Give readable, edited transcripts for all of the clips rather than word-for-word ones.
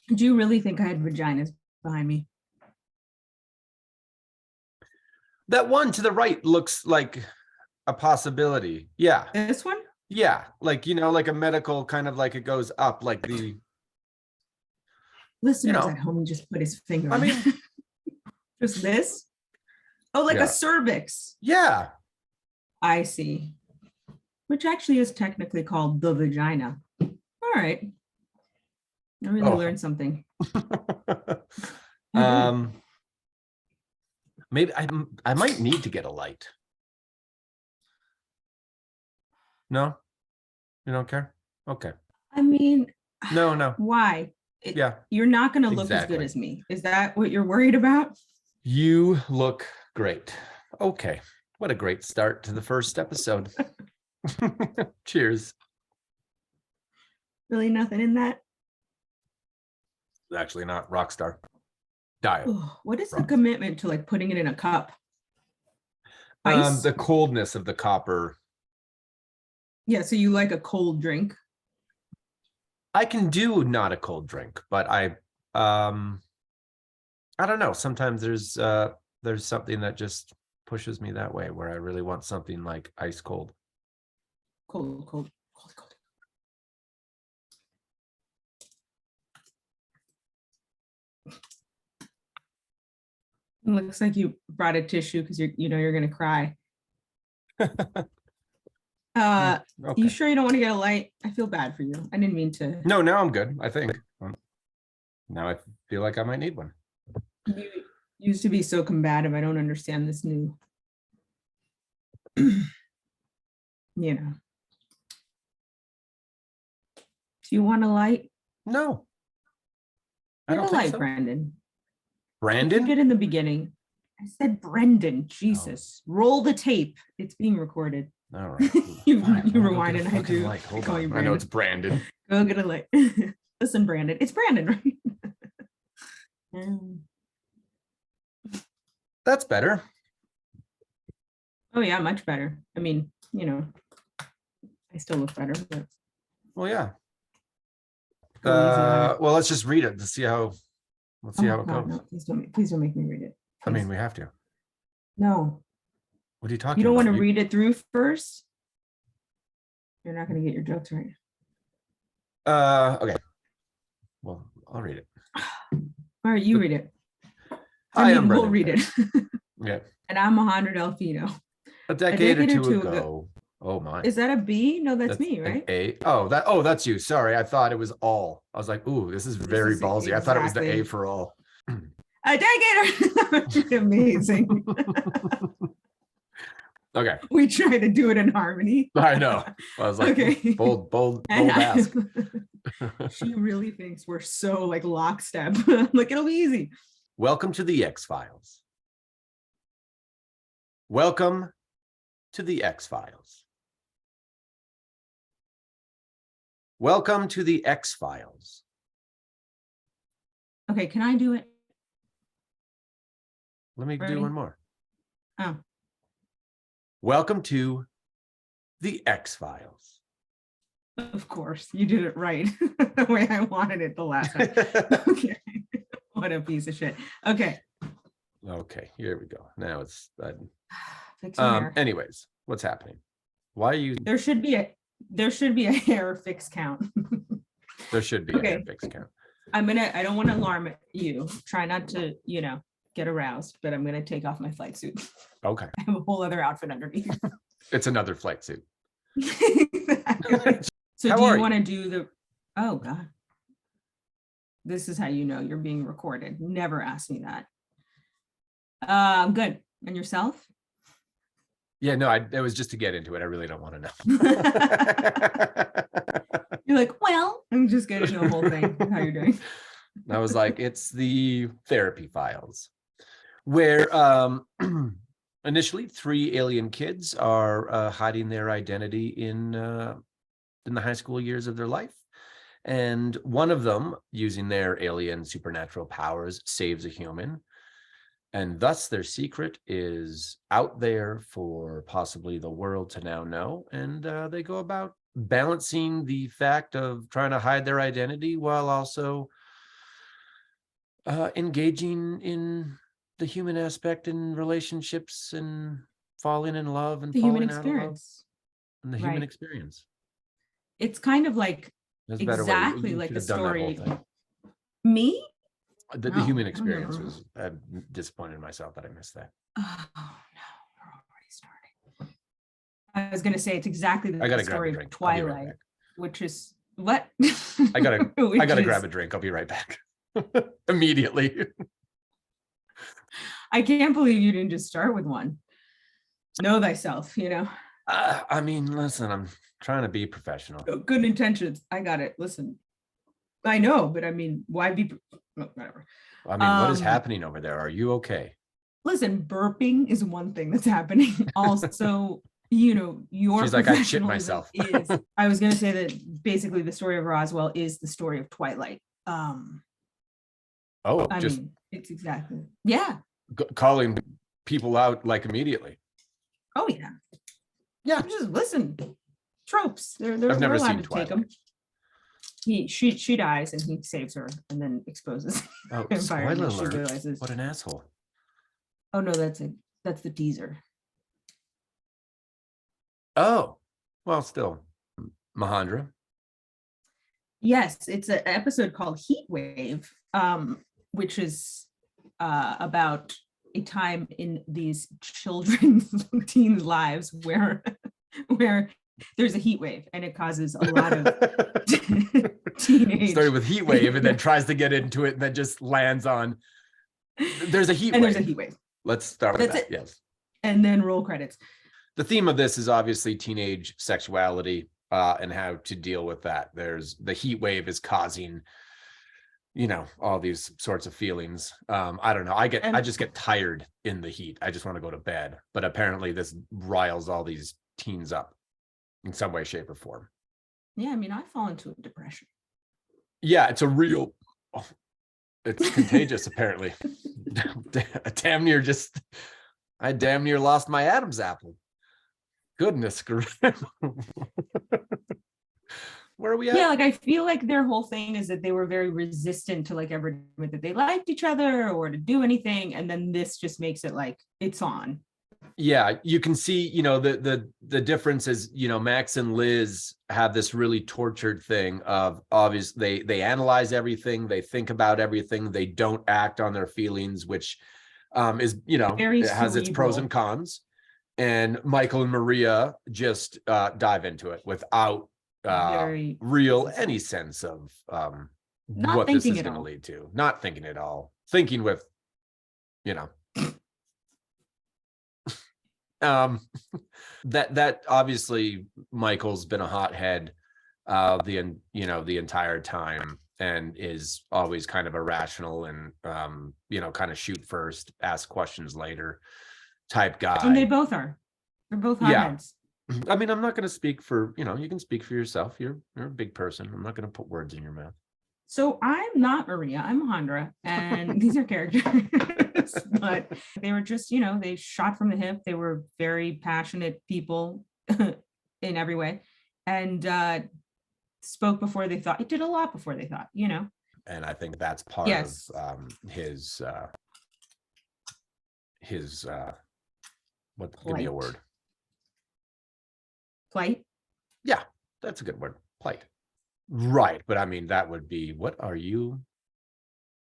Do you really think I had vaginas behind me? That one to the right looks like a possibility. Yeah. This one? Yeah. Like, like a medical kind of like it goes up, like the, Listeners at home, just put his finger I in. mean, Just this? Oh, like a yeah. cervix. Yeah. I see. Which actually is technically called the vagina. All right. I really learned something. Maybe I might need to get a light. No? You don't care? Okay. I mean, No. why? Yeah. You're not going to look as Exactly. good as me. Is that what you're worried about? You look great. Okay. What a great start to the first episode. Cheers. Really nothing in that? Actually not. Rockstar. Diet. What is the commitment to like putting it in a cup? Ice? The coldness of the copper. Yeah, so you like a cold drink? I can do not a cold drink, but I don't know. Sometimes there's something that just pushes me that way where I really want something like ice cold. Cold. It looks like you brought a tissue because you're gonna cry. Okay. You sure you don't want to get a light? I feel bad for you. I didn't mean to. No, now I'm good. I think now I feel like I might need one. You used to be so combative. I don't understand this new. Do you want a light? No. I don't think so. Brandon. Brandon? You did in the beginning. I said Brendan. Jesus. Oh. Roll the tape. It's being recorded. All right. you rewind and I do. Light. Hold on. I know it's Brandon. Go get a light. Listen, Brandon. It's Brandon, right? That's better. Oh yeah, much better. I mean, I still look better, but well, yeah. Well, let's just read it to see how. Let's see how it goes. No, please don't make me read it. Please. I mean, we have to. No. What are you talking about? You don't want to read it through first? You're not going to get your jokes right. Okay. Well, I'll read it. All right, you read it. We'll read it. Yeah. And I'm 100 Alfino. A decade or two ago. Oh my. Is that a B? No, that's me, right? A. That's you. Sorry. I thought it was all. I was like, ooh, this is very ballsy. Exactly. I thought it was the A for all. A decade. Amazing. Okay. We try to do it in harmony. I know. I was like, okay. bold ask. She really thinks we're so like lockstep. Like, it'll be easy. Welcome to the Exfiles. Welcome to the Exfiles. Welcome to the Exfiles. Okay, can I do it? Let me do one more. Oh. Welcome to the Exfiles. Of course, you did it right. The way I wanted it the last time. Okay. What a piece of shit. Okay. Okay, here we go. Now it's anyways, what's happening? Why are you there should be a hair fix count. There should be a hair fix count. I don't want to alarm you. Try not to, get aroused, but I'm gonna take off my flight suit. Okay. I have a whole other outfit underneath. It's another flight suit. So do you want to do the oh god. This is how you know you're being recorded. Never ask me that. I'm good. And yourself? Yeah, no, it was just to get into it. I really don't want to know. You're like, well, I'm just getting the whole thing. How you're doing? I was like, it's the therapy files, where initially 3 alien kids are hiding their identity in the high school years of their life. And one of them, using their alien supernatural powers, saves a human. And thus their secret is out there for possibly the world to now know. And they go about balancing the fact of trying to hide their identity while also engaging in the human aspect in relationships and falling in love and The human falling out of love experience. and the human Right. experience. It's kind of like There's a better way. exactly You like should the have done that whole story. thing. Me? The No, human I don't experience remember. was, I'm disappointed in myself that I missed that. Oh no, we're already starting. I was gonna say it's exactly I the gotta grab a story of drink. I'll be right Twilight, back. which is what? I gotta Which grab is- a drink. I'll be right back. Immediately. I can't believe you didn't just start with one. Know thyself, you know. I mean, listen, I'm trying to be professional. Good intentions. I got it. Listen, I know, but I mean, why be whatever? I mean, what is Um, happening over there? Are you okay? Listen, burping is one thing that's happening. Also, you know, your She's like, I shit professionalism myself. is, I was gonna say that basically the story of Roswell is the story of Twilight. Oh, I just mean, it's exactly, yeah. calling people out like immediately. Oh yeah. Yeah. Just listen. Tropes. I've We're never allowed seen to take Twilight. them. She dies and he saves her and then exposes Oh, the vampire, and spoiler then she alert. realizes, What an asshole. oh no, that's the teaser. Oh, well, still. Mahandra. Yes, it's an episode called Heatwave, which is about a time in these children's teens' lives where there's a heat wave and it causes a lot of teenage. Started with heat wave and then tries to get into it and then just lands on there's a heat and wave. there's a heat wave. Let's start with That's that. it. Yes. And then roll credits. The theme of this is obviously teenage sexuality and how to deal with that. There's the heat wave is causing, you know, all these sorts of feelings. I don't know. I just get tired in the heat. I just want to go to bed. But apparently this riles all these teens up in some way, shape, or form. Yeah, I mean, I fall into a depression. Yeah, it's a real, it's contagious, apparently. I damn near lost my Adam's apple. Goodness. Where are we at? Yeah, like I feel like their whole thing is that they were very resistant to like ever admit that they liked each other or to do anything. And then this just makes it like it's on. Yeah, you can see, you know, the difference is, you know, Max and Liz have this really tortured thing of obviously they analyze everything, they think about everything, they don't act on their feelings, which is, you know, Very it has its pros cerebral. and cons. And Michael and Maria just dive into it without Very real physical. any sense of Not what this thinking is at going to all. lead to. Not thinking at all. Thinking with, you know. That obviously Michael's been a hothead the entire time and is always kind of irrational and you know, kind of shoot first, ask questions later type guy. And they both are. They're both Yeah. hotheads. I mean, I'm not going to speak for, you know, you can speak for yourself. You're a big person. I'm not going to put words in your mouth. So I'm not Maria, I'm Mahandra, and these are characters, but they were just, you know, they shot from the hip. They were very passionate people in every way and spoke before they thought. It did a lot before they thought, you know. And I think that's part Yes. of his what, give me a Plight. word. Plight. Yeah, that's a good word. Plight. Right. But I mean, that would be, what are you?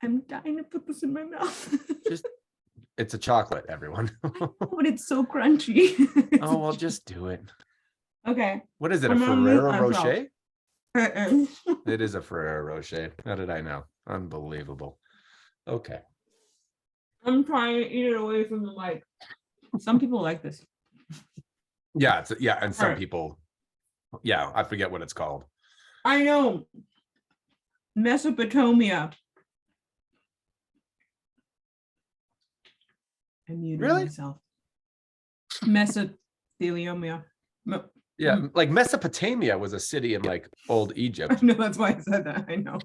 I'm dying to put this in my mouth. Just, it's a chocolate, everyone. But it's so crunchy. Oh, well, just do it. Okay. What is it? A I'm gonna mute Ferrero myself. Rocher? Uh-uh. It is a Ferrero Rocher. How did I know? Unbelievable. Okay. I'm trying to eat it away from the mic. Some people like this. Yeah, and some Alright. people, yeah, I forget what it's called. I know. Mesopotamia. I muted Really? myself. Mesothelioma. Yeah, like Mesopotamia was a city in like old I Egypt. know, that's why I said that. I know.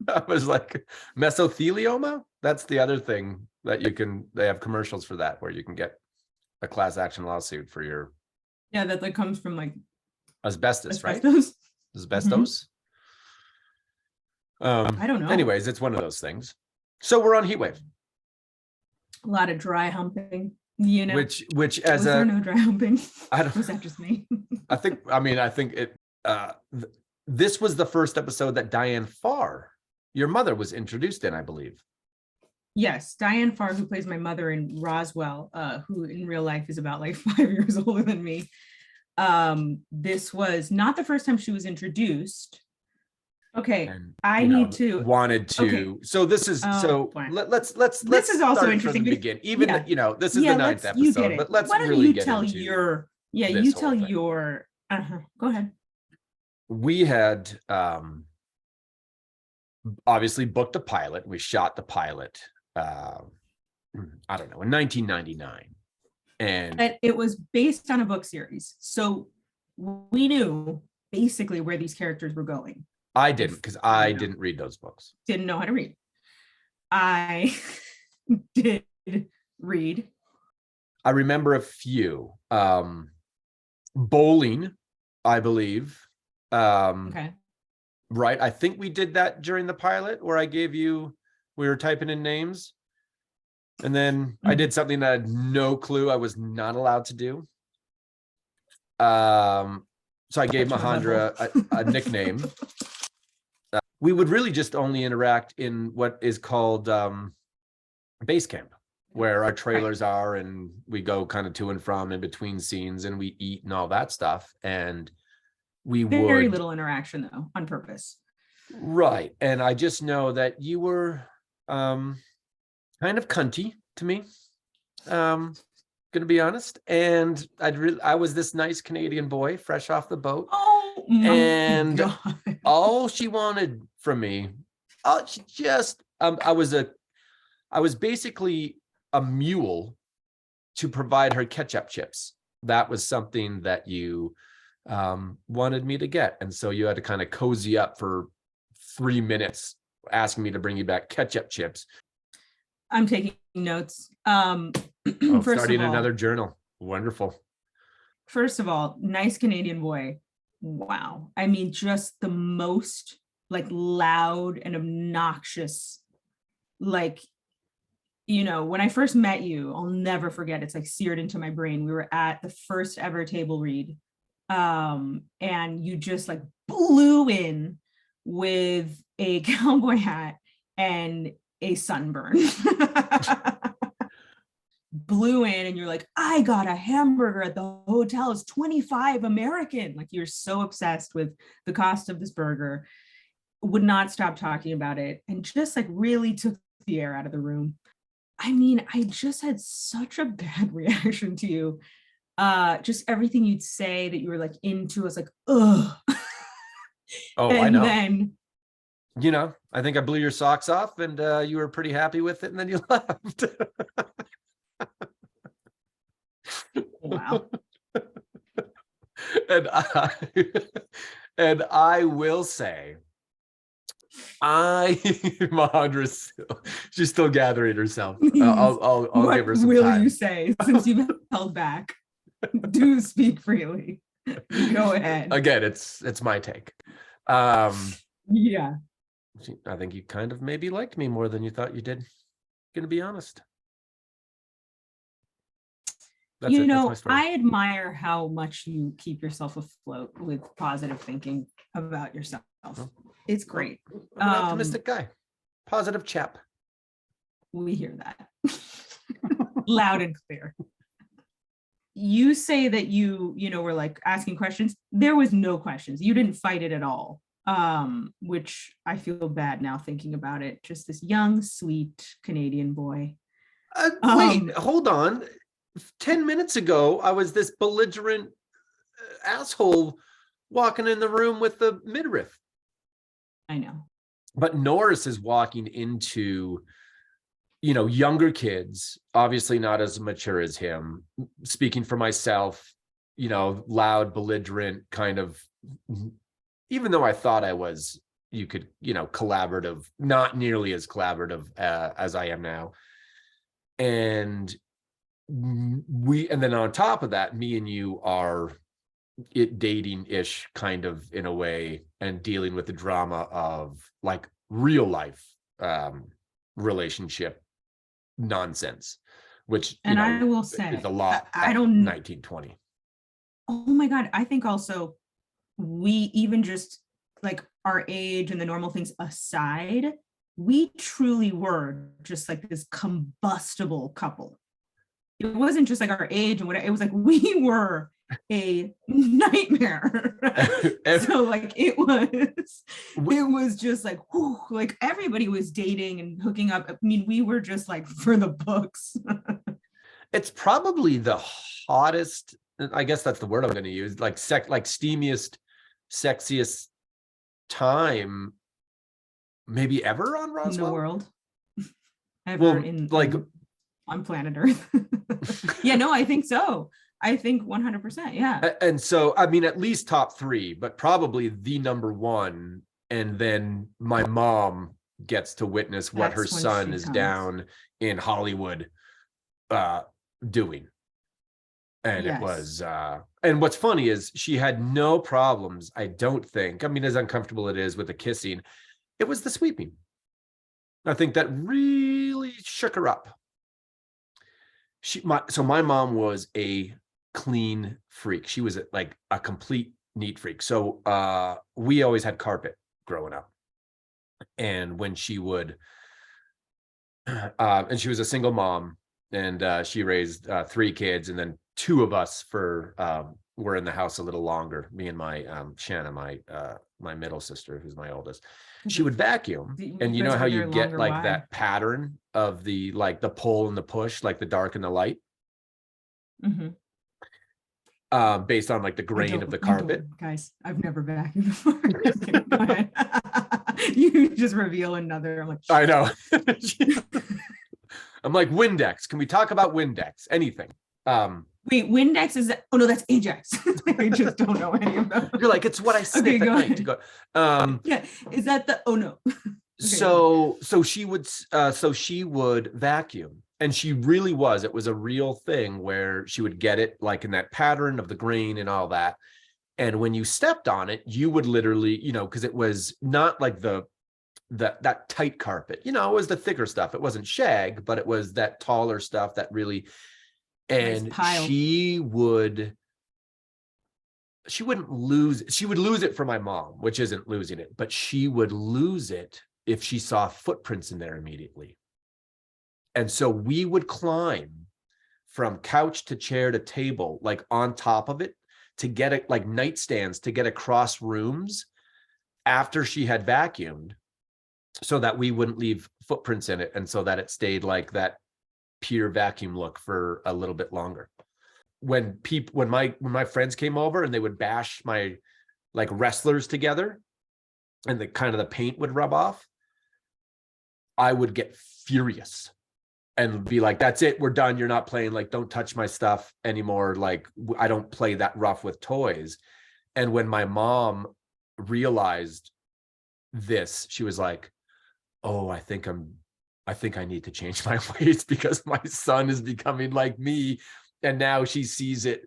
I was like, mesothelioma? That's the other thing that they have commercials for that where you can get a class action lawsuit for your Yeah, that like comes from like asbestos, right? asbestos. Asbestos. I don't know. Anyways, it's one of those things. So we're on HEATWAVE. A lot of dry humping, you know. Which as was there no dry humping? I don't. Was that just me? I think it. This was the first episode that Diane Farr, your mother, was introduced in, I believe. Yes, Diane Farr, who plays my mother in Roswell, who in real life is about like 5 years older than me. This was not the first time she was introduced. Okay, And, I need to wanted to. Okay. So this is let's this is also interesting to begin. Even this is the 9th episode, but let's why don't really you get tell into your go ahead. We had obviously booked a pilot. We shot the pilot I don't know, in 1999. And it was based on a book series. So we knew basically where these characters were going. I didn't, because I didn't read those books. Didn't know how to read. I did read. I remember a few. Bowling, I believe. Okay. Right. I think we did that during the pilot where we were typing in names. And then I did something that I had no clue I was not allowed to do. So I gave Mahendra a nickname. We would really just only interact in what is called base camp, where our trailers are, and we go kind of to and from in between scenes, and we eat and all that stuff. And we very little interaction though, on purpose. Right. And I just know that you were kind of cunty to me, gonna be honest. And I was this nice Canadian boy fresh off the boat. Oh my God. All she wanted from me, she just I was basically a mule to provide her ketchup chips. That was something that you wanted me to get, and so you had to kind of cozy up for 3 minutes asking me to bring you back ketchup chips. I'm taking notes. Starting another journal. Wonderful. First of all, nice Canadian boy. Wow. I mean, just the most like loud and obnoxious, like, when I first met you, I'll never forget, it's like seared into my brain. We were at the first ever table read. And you just like blew in with a cowboy hat and a sunburn. Blew in and you're like, I got a hamburger at the hotel, it's 25 American. Like, you're so obsessed with the cost of this burger, would not stop talking about it, and just like really took the air out of the room. I mean, I just had such a bad reaction to you. Just everything you'd say that you were like into, I was like, ugh. Oh, and I know. Then, I think I blew your socks off, and you were pretty happy with it, and then you left. Wow. And I will say, Mahendra's she's still gathering herself. I'll give her some time. What will you say, since you've held back? Do speak freely. Go ahead. Again, it's my take. Yeah. I think you kind of maybe liked me more than you thought you did. Gonna be honest. I admire how much you keep yourself afloat with positive thinking about yourself. It's great. I'm an optimistic guy. Positive chap. We hear that. Loud and clear. You say that you were like asking questions. There was no questions. You didn't fight it at all. Which I feel bad now thinking about it. Just this young, sweet Canadian boy. Wait, hold on. 10 minutes ago, I was this belligerent asshole walking in the room with the midriff. I know. But Norris is walking into, younger kids, obviously not as mature as him. Speaking for myself, loud, belligerent, kind of, even though I thought I was, collaborative, not nearly as collaborative as I am now. And then on top of that, me and you are dating-ish kind of in a way, and dealing with the drama of like real life relationship nonsense, which, And I will say, is a lot I of don't, 1920. oh my God, I think also we even just like our age and the normal things aside, we truly were just like this combustible couple. It wasn't just like our age and whatever, it was like we were a nightmare. So like it was just like, whew, like everybody was dating and hooking up. I mean, we were just like for the books. It's probably the hottest, I guess that's the word I'm going to use, like steamiest, sexiest time maybe ever on Roswell. In the world. Ever Well, in like on planet Earth. Yeah, no, I think so. I think 100%. Yeah. And so, I mean, at least top 3, but probably the number 1. And then my mom gets to witness what her That's when son she is comes. down in Hollywood doing. And Yes. it was, and what's funny is she had no problems, I don't think. I mean, as uncomfortable it is with the kissing, it was the sweeping. I think that really shook her up. So my mom was a clean freak. She was like a complete neat freak. So we always had carpet growing up. And when she would, and she was a single mom, and she raised 3 kids, and then 2 of us were in the house a little longer. Me and my Shanna, my middle sister, who's my oldest. She would vacuum, and you know how you get like that pattern of the like the pull and the push, like the dark and the light, based on like the grain of the carpet. Guys, I've never vacuumed before. Go ahead. You just reveal another. I'm like, I know. I'm like, Windex. Can we talk about Windex? Anything. Wait, Windex is that? Oh no, that's Ajax. I just don't know any of them. You're like, it's what I sniff at night to go. Yeah, is that the? Oh no. Okay. So she would vacuum, and she really was. It was a real thing where she would get it like in that pattern of the grain and all that. And when you stepped on it, you would literally, because it was not like that tight carpet. It was the thicker stuff. It wasn't shag, but it was that taller stuff that really. And she wouldn't lose. She would lose it for my mom, which isn't losing it, but she would lose it if she saw footprints in there immediately. And so we would climb from couch to chair to table, like on top of it, to get it, like nightstands, to get across rooms after she had vacuumed, so that we wouldn't leave footprints in it, and so that it stayed like that pure vacuum look for a little bit longer. When my friends came over and they would bash my like wrestlers together, and the kind of the paint would rub off, I would get furious and be like, that's it, we're done, you're not playing, like, don't touch my stuff anymore, like I don't play that rough with toys. And when my mom realized this, she was like, oh, I think I need to change my ways, because my son is becoming like me. And now she sees it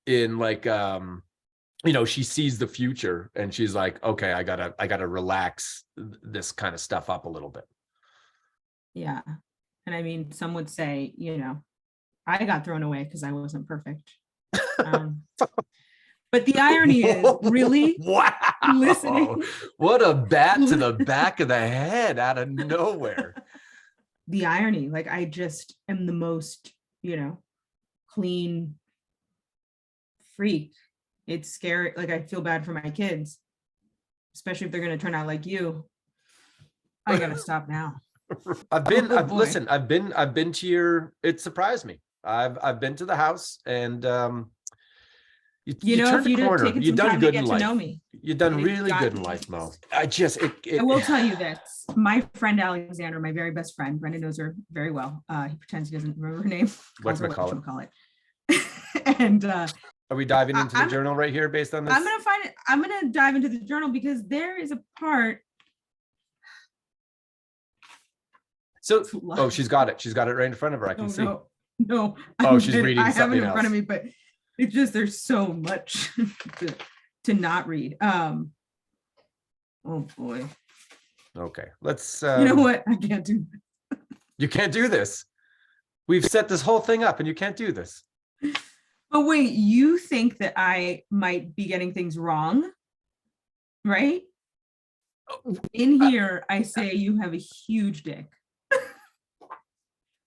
in like, she sees the future, and she's like, okay, I gotta relax this kind of stuff up a little bit. Yeah. And I mean, some would say, I got thrown away because I wasn't perfect. But the irony is, really, wow, listening. What a bat to the back of the head out of nowhere. The irony, like I just am the most, clean freak. It's scary. Like I feel bad for my kids, especially if they're going to turn out like you. I got to stop now. I've been to your, it surprised me. I've been to the house, and you turned the corner. You've done good in life. You've done really good in life, Mo. I will tell you this. My friend Alexander, my very best friend, Brendan knows her very well. He pretends he doesn't remember her name. What's McCall it? And are we diving into the journal right here based on this? I'm gonna find it. I'm gonna dive into the journal because there is a part. So, she's got it. She's got it right in front of her. I can see. No. Oh, she's reading I have something it in else. front of me, but it's just there's so much to not read. Oh boy. Okay, let's. You know what? I can't do. You can't do this. We've set this whole thing up and you can't do this. But wait, you think that I might be getting things wrong, right? In here, I say you have a huge dick.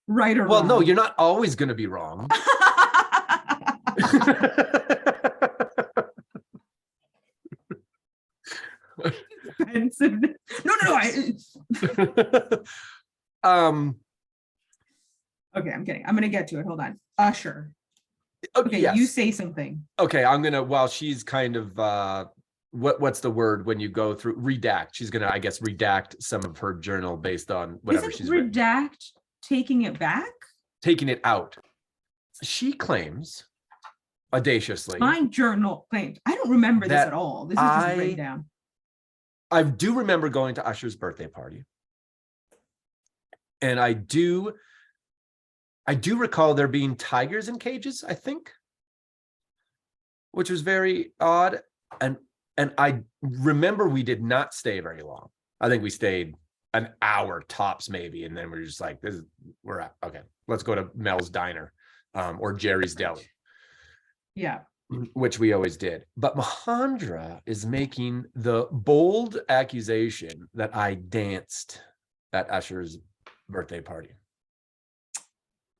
Right or wrong? Well, no, you're not always going to be wrong. No. Okay, I'm kidding. I'm gonna get to it. Hold on. Usher. Okay, yes. You say something. Okay, I'm gonna, while she's kind of what's the word when you go through redact? She's gonna, I guess, redact some of her journal based on whatever she's written. Redact taking it back? Taking it out. She claims audaciously. My journal claims. I don't remember this at all. This is just written down. I do remember going to Usher's birthday party. And I do recall there being tigers in cages, I think, which was very odd. And I remember we did not stay very long. I think we stayed an hour tops maybe. And then we're just like, we're at, okay, let's go to Mel's Diner or Jerry's Deli. Yeah. Which we always did. But Mahendra is making the bold accusation that I danced at Usher's birthday party.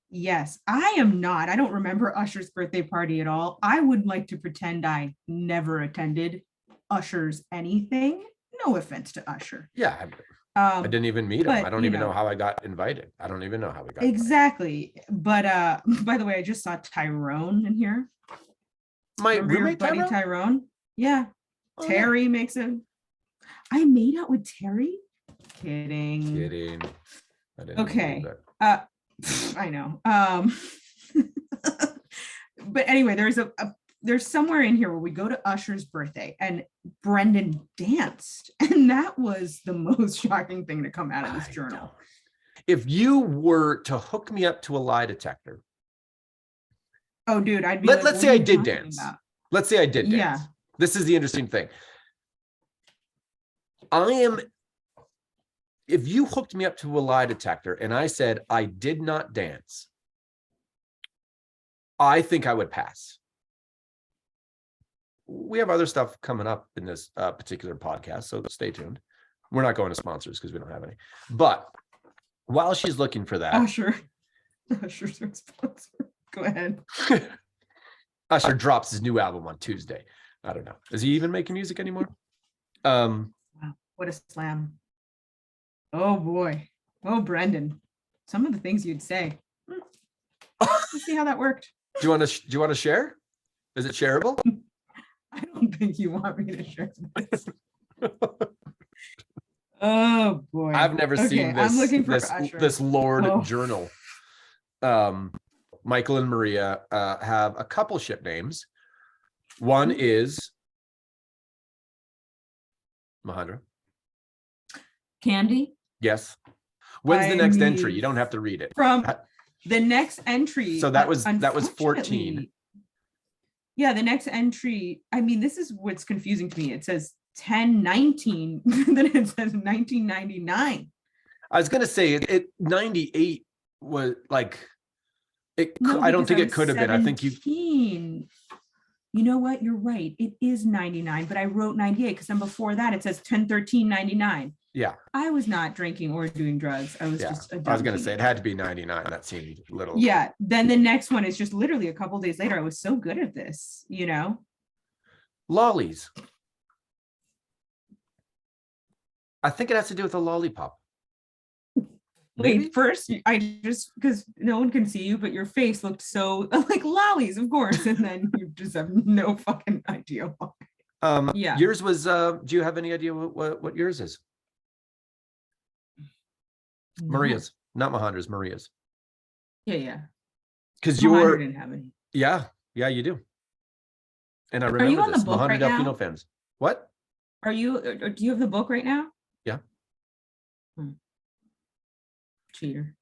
Yes, I am not. I don't remember Usher's birthday party at all. I would like to pretend I never attended Usher's anything. No offense to Usher. Yeah. I didn't even meet him. I don't even know how I got invited. I don't even know how we got exactly. Invited. But by the way, I just saw Tyrone in here. My roommate buddy Tyrone? Yeah. Oh, Terry makes it. I made out with Terry? Kidding. I didn't okay. I know. But anyway, there's somewhere in here where we go to Usher's birthday and Brendan danced. And that was the most shocking thing to come out of this journal. If you were to hook me up to a lie detector. Oh, dude, I'd be let's say I did dance. Let's say I did dance. Yeah. This is the interesting thing. If you hooked me up to a lie detector and I said I did not dance, I think I would pass. We have other stuff coming up in this particular podcast, so stay tuned. We're not going to sponsors because we don't have any. But while she's looking for that. Usher's our sponsor. Go ahead. Usher drops his new album on Tuesday. I don't know. Is he even making music anymore? Wow, what a slam. Oh boy. Oh, Brendan. Some of the things you'd say. Let's see how that worked. Do you want to share? Is it shareable? I don't think you want me to share this. Oh boy. I've never seen this. I'm looking for this Lord journal. Michael and Maria have a couple ship names. One is Mahendra. Candy? Yes. When's the next entry? You don't have to read it. From the next entry. So that was 14. Yeah, the next entry. I mean, this is what's confusing to me. It says 10/19, then it says 1999. I was gonna say it 98 was like it. No, I don't think it could have been. I think you. You know what? You're right. It is 99, but I wrote 98 because then before that it says 10/13/99. Yeah. I was not drinking or doing drugs. I was just I was gonna say it had to be 99. That seemed a little. Yeah. Then the next one is just literally a couple days later. I was so good at this, you know. Lollies. I think it has to do with a lollipop. Maybe? Wait, first, I just, because no one can see you, but your face looked so like lollies, of course. And then you just have no fucking idea why. Yeah. Yours was, do you have any idea what yours is? No. Maria's, not Mahendra's, Maria's. Yeah. Because you're. Didn't have any. Yeah, you do. And I remember this. Are you on the book right now? Fans. What? Do you have the book right now? Yeah. Cheater.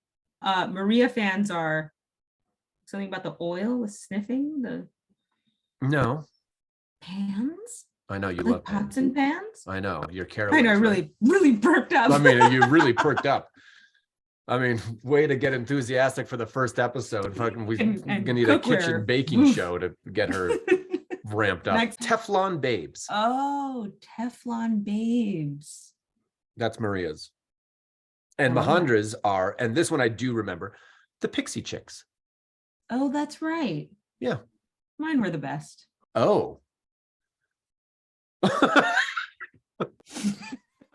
Maria fans are something about the oil, the sniffing, the pans. I know you like love pots pans. And pans. I know you're Carolyn. I know, really perked up. I mean, you really perked up. I mean, way to get enthusiastic for the first episode. Fucking, we're And gonna need a kitchen cookware. baking Oof. show to get her ramped up. Next. Teflon Babes. Oh, Teflon Babes. That's Maria's. And I love that. Mahandra's are, and this one I do remember, the Pixie Chicks. Oh, that's right. Yeah. Mine were the best. Oh.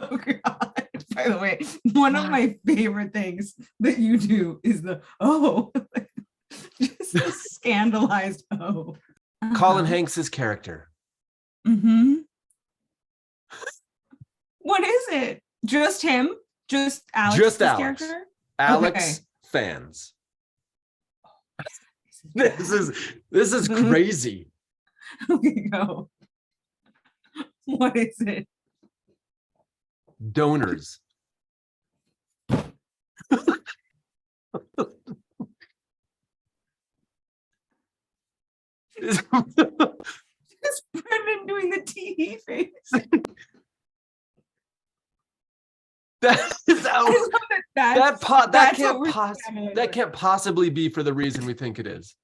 Oh God. By the way, one of my favorite things that you do is the just a scandalized Colin Hanks's character. Mm-hmm. What is it? Just him? Just Alex? Just Alex. Character? Alex Okay. fans. This is crazy. Okay, go. What is it? Donors. Just Brendan doing the TV face. That can't possibly be for the reason we think it is.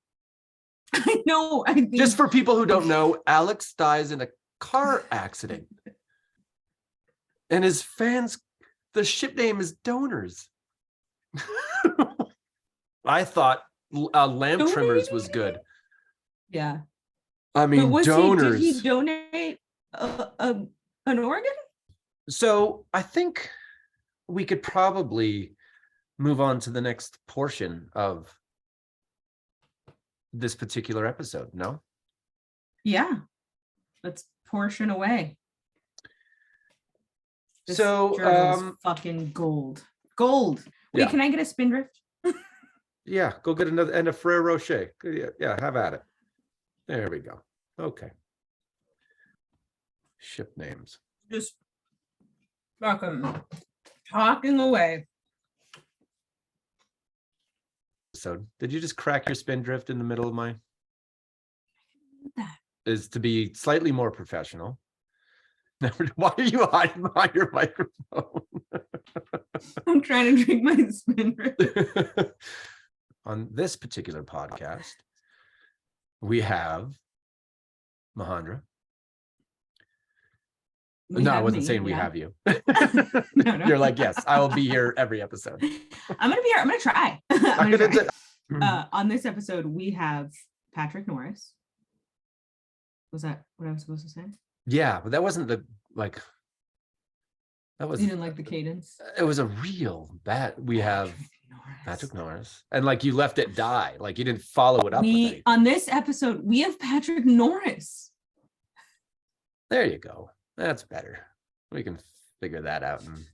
I know. I think Just for people who don't know, Alex dies in a car accident, and his fans, the ship name is Donors. I thought Lamp Trimmers was good. Yeah. I mean, Donors. Did he donate an organ? So I think we could probably move on to the next portion of this particular episode, no? Yeah. Let's portion away. This So journal is fucking gold. Gold. Wait, Yeah. Can I get a Spindrift? Yeah, go get another and a Frere Rocher. Yeah, have at it. There we go. Okay. Ship names. Just fucking talking away. So did you just crack your Spindrift in the middle of my? That. Is to be slightly more professional. Why are you hiding behind your microphone? I'm trying to drink my Spindrift. On this particular podcast, we have Mahandra. No, I wasn't saying we have you. No. You're like, yes, I will be here every episode. I'm gonna be here. I'm gonna try. On this episode, we have Patrick Norris. Was that what I was supposed to say? Yeah, but that wasn't that was. You didn't like the cadence? It was a real bad. We have Patrick Norris, and like you left it die, like you didn't follow it up. On this episode, we have Patrick Norris. There you go. That's better. We can figure that out and